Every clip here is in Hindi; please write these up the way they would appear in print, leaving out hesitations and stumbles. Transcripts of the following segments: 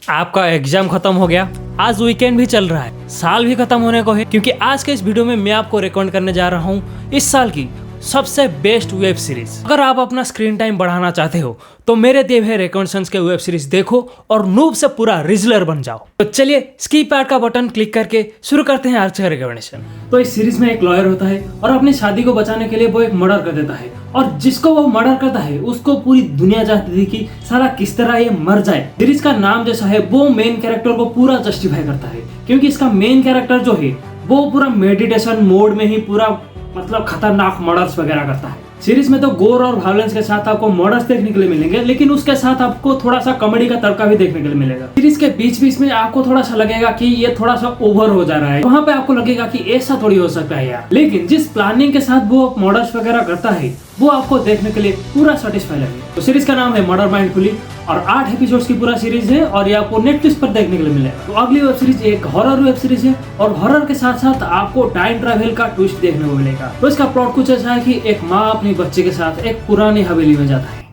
आपका एग्जाम खत्म हो गया, आज वीकेंड भी चल रहा है, साल भी खत्म होने को है, क्योंकि आज के इस वीडियो में मैं आपको रिकमेंड करने जा रहा हूँ इस साल की सबसे बेस्ट वेब सीरीज। अगर आप अपना स्क्रीन टाइम बढ़ाना चाहते हो तो मेरे दिए हुए रिकमेंडेशंस के वेब सीरीज देखो और नूब से पूरा रिजलर बन जाओ। तो चलिए स्किप ऐड का बटन क्लिक करके शुरू करते हैं आज का रिकमेंडेशन। तो इस सीरीज में एक लॉयर होता है और अपनी शादी को बचाने के लिए वो एक मर्डर कर देता है, और जिसको वो मर्डर करता है उसको पूरी दुनिया चाहती थी कि साला किस तरह ये मर जाए। सीरीज का नाम जैसा है वो मेन कैरेक्टर को पूरा जस्टिफाई करता है, क्योंकि इसका मेन कैरेक्टर जो है वो पूरा मेडिटेशन मोड में ही पूरा मतलब खतरनाक मर्डर्स वगैरह करता है। सीरीज में तो गोर और वायलेंस के साथ आपको मर्डर्स देखने के लिए मिलेंगे, लेकिन उसके साथ आपको थोड़ा सा कॉमेडी का तड़का भी देखने के लिए मिलेगा। सीरीज के बीच बीच में आपको थोड़ा सा लगेगा कि ये थोड़ा सा ओवर हो जा रहा है, वहाँ पे आपको लगेगा कि ऐसा थोड़ी हो सकता है यार, लेकिन जिस प्लानिंग के साथ वो मर्डर्स वगैरह करता है वो आपको देखने के लिए पूरा सेटिस्फाई लगेगा। तो सीरीज का नाम है मर्डर माइंडफुली और 8 एपिसोड्स की पूरा सीरीज है और ये आपको नेटफ्लिक्स पर देखने के लिए मिलेगा। तो अगली वेब सीरीज एक हॉरर वेब सीरीज है और हॉरर के साथ साथ आपको टाइम ट्रैवल का ट्विस्ट देखने को मिलेगा। तो इसका प्लॉट कुछ ऐसा है कि एक माँ अपनी बच्चे के साथ एक पुरानी हवेली में जाता है।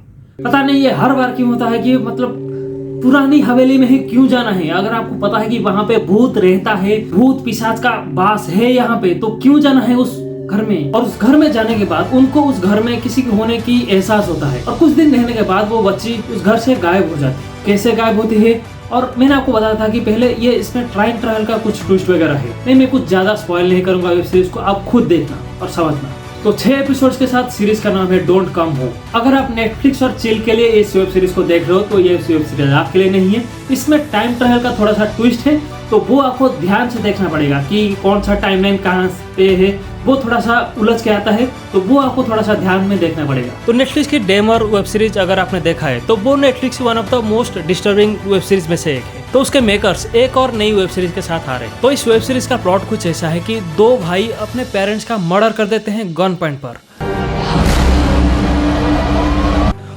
पता नहीं ये हर बार क्यों होता है कि मतलब पुरानी हवेली में ही क्यों जाना है। अगर आपको पता है कि वहाँ पे भूत रहता है, भूत पिशाच का वास है यहाँ पे, तो क्यों जाना है उस घर में। और उस घर में जाने के बाद उनको उस घर में किसी के होने की एहसास होता है और कुछ दिन रहने के बाद वो बच्ची उस घर से गायब हो जाती है। कैसे गायब होती है, और मैंने आपको बताया था कि पहले ये इसमें टाइम ट्रैवल का कुछ ट्विस्ट वगैरह है। नहीं, मैं कुछ ज्यादा स्पॉइल नहीं करूंगा वेब सीरीज को, आप खुद देखना और समझना। तो 6 एपिसोड्स के साथ सीरीज का नाम है डोंट कम होम। अगर आप नेटफ्लिक्स और चिल के लिए इस वेब सीरीज को देख रहे हो तो ये वेब सीरीज आपके लिए नहीं है। इसमें टाइम ट्रैवल का थोड़ा सा ट्विस्ट है, तो वो आपको ध्यान से देखना पड़ेगा कि कौन सा टाइमलाइन कहाँ पे है, वो थोड़ा सा उलझ के आता है, तो वो आपको थोड़ा सा ध्यान में देखना पड़ेगा। तो नेटफ्लिक्स की डेमर वेब सीरीज अगर आपने देखा है तो वो Netflix one of the most disturbing web series में से एक है। तो उसके मेकर्स एक और नई वेब सीरीज के साथ आ रहे हैं। तो इस वेब सीरीज का प्लॉट कुछ ऐसा है कि 2 भाई अपने पेरेंट्स का मर्डर कर देते हैं गन पॉइंट पर,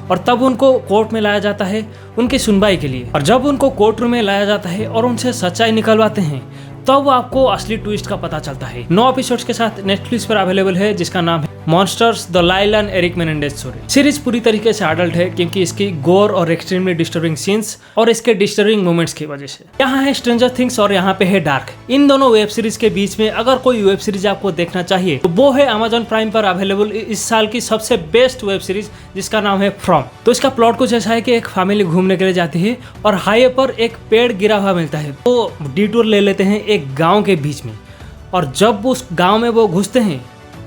और तब उनको कोर्ट में लाया जाता है उनकी सुनवाई के लिए। और जब उनको कोर्ट रूम में लाया जाता है और उनसे सच्चाई निकलवाते हैं तब आपको असली ट्विस्ट का पता चलता है। 9 एपिसोड्स के साथ नेटफ्लिक्स पर अवेलेबल है, जिसका नाम है monsters the Lyle and Erik Menendez story. Series पूरी तरीके से एडल्ट है क्योंकि इसकी गोर और एक्सट्रीमली डिस्टर्बिंग सीन्स और इसके डिस्टर्बिंग मोमेंट्स की वजह से। यहाँ है स्ट्रेंजर थिंग्स और यहाँ पे है डार्क। इन दोनों वेब सीरीज के बीच में अगर कोई वेब सीरीज आपको देखना चाहिए तो वो है अमेजॉन प्राइम पर अवेलेबल इस साल की सबसे बेस्ट वेब सीरीज, जिसका नाम है फ्रॉम। तो इसका प्लॉट कुछ ऐसा है कि एक फैमिली घूमने के लिए जाती है और हाईवे पर एक पेड़ गिरा हुआ मिलता है, तो डिटूर ले लेते हैं एक गाँव के बीच में। और जब उस गाँव में वो घुसते हैं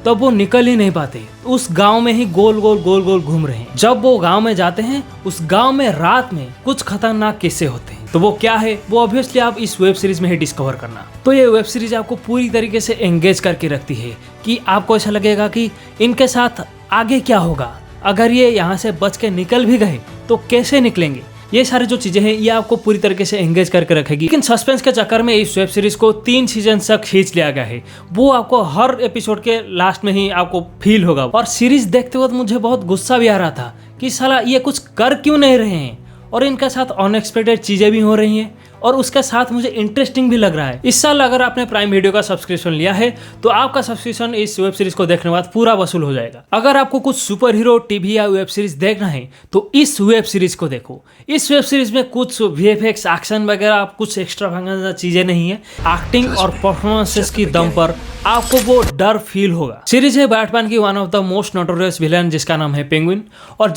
तब वो निकल ही नहीं पाते, उस गांव में ही गोल गोल घूम रहे हैं। जब वो गांव में जाते हैं उस गांव में रात में कुछ खतरनाक किस्से होते हैं, तो वो क्या है वो ऑब्वियसली आप इस वेब सीरीज में ही डिस्कवर करना। तो ये वेब सीरीज आपको पूरी तरीके से एंगेज करके रखती है कि आपको ऐसा लगेगा कि इनके साथ आगे क्या होगा, अगर ये यहाँ से बच के निकल भी गए तो कैसे निकलेंगे। ये सारी जो चीजें हैं ये आपको पूरी तरीके से एंगेज करके रखेगी। लेकिन सस्पेंस के चक्कर में इस वेब सीरीज को 3 सीजन तक खींच लिया गया है, वो आपको हर एपिसोड के लास्ट में ही आपको फील होगा। और सीरीज देखते वक्त मुझे बहुत गुस्सा भी आ रहा था कि साला ये कुछ कर क्यों नहीं रहे हैं, और इनके साथ अनएक्सपेक्टेड चीजें भी हो रही हैं और उसके साथ मुझे इंटरेस्टिंग भी लग रहा है। इस साल अगर आपने प्राइम वीडियो का सब्सक्रिप्शन लिया है तो आपका सब्सक्रिप्शन इस वेब सीरीज को देखने के बाद पूरा वसूल हो जाएगा। अगर आपको कुछ सुपर हीरो टीवी या वेब सीरीज देखना है तो इस वेब सीरीज को देखो। इस वेब सीरीज में कुछ VFX एक्शन वगैरह कुछ एक्स्ट्रा चीजें नहीं है, एक्टिंग और परफॉर्मेंसेस की दम पर आपको वो डर फील होगा। सीरीज है बैटमैन की one of the most notorious villain, जिसका नाम है पेंगुइन, और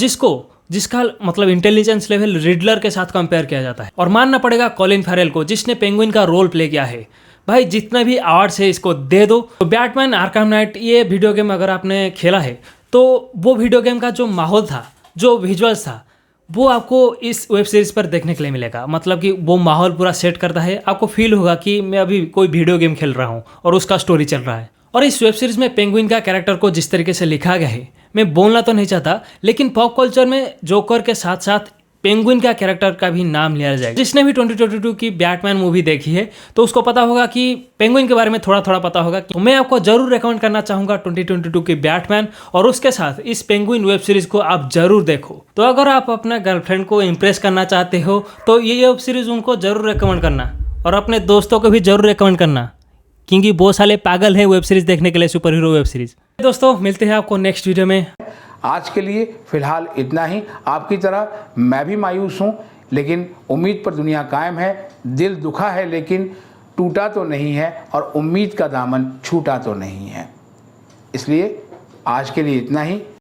जिसका मतलब इंटेलिजेंस लेवल रिडलर के साथ कंपेयर किया जाता है। और मानना पड़ेगा कॉलिन फैरेल को, जिसने पेंगुइन का रोल प्ले किया है। भाई जितने भी अवार्ड्स है इसको दे दो। तो बैटमैन आर्कम नाइट ये वीडियो गेम अगर आपने खेला है तो वो वीडियो गेम का जो माहौल था, जो विजुअल्स था, वो आपको इस वेब सीरीज पर देखने के लिए मिलेगा। मतलब कि वो माहौल पूरा सेट करता है, आपको फील होगा कि मैं अभी कोई वीडियो गेम खेल रहा हूँ और उसका स्टोरी चल रहा है। और इस वेब सीरीज में पेंगुइन का कैरेक्टर को जिस तरीके से लिखा गया है, मैं बोलना तो नहीं चाहता, लेकिन पॉप कल्चर में जोकर के साथ साथ पेंगुइन का कैरेक्टर का भी नाम लिया जाएगा। जिसने भी 2022 की बैटमैन मूवी देखी है तो उसको पता होगा कि पेंगुइन के बारे में थोड़ा थोड़ा पता होगा। तो मैं आपको जरूर रेकमेंड करना चाहूंगा 2022 की बैटमैन, और उसके साथ इस पेंगुइन वेब सीरीज को आप जरूर देखो। तो अगर आप अपना गर्लफ्रेंड को इम्प्रेस करना चाहते हो तो ये वेब सीरीज उनको जरूर रेकमेंड करना, और अपने दोस्तों को भी जरूर रेकमेंड करना, क्योंकि बहुत सारे पागल हैं वेब सीरीज देखने के लिए, सुपर हीरो वेब सीरीज। दोस्तों मिलते हैं आपको नेक्स्ट वीडियो में। आज के लिए फिलहाल इतना ही। आपकी तरह मैं भी मायूस हूँ, लेकिन उम्मीद पर दुनिया कायम है। दिल दुखा है लेकिन टूटा तो नहीं है, और उम्मीद का दामन छूटा तो नहीं है। इसलिए आज के लिए इतना ही।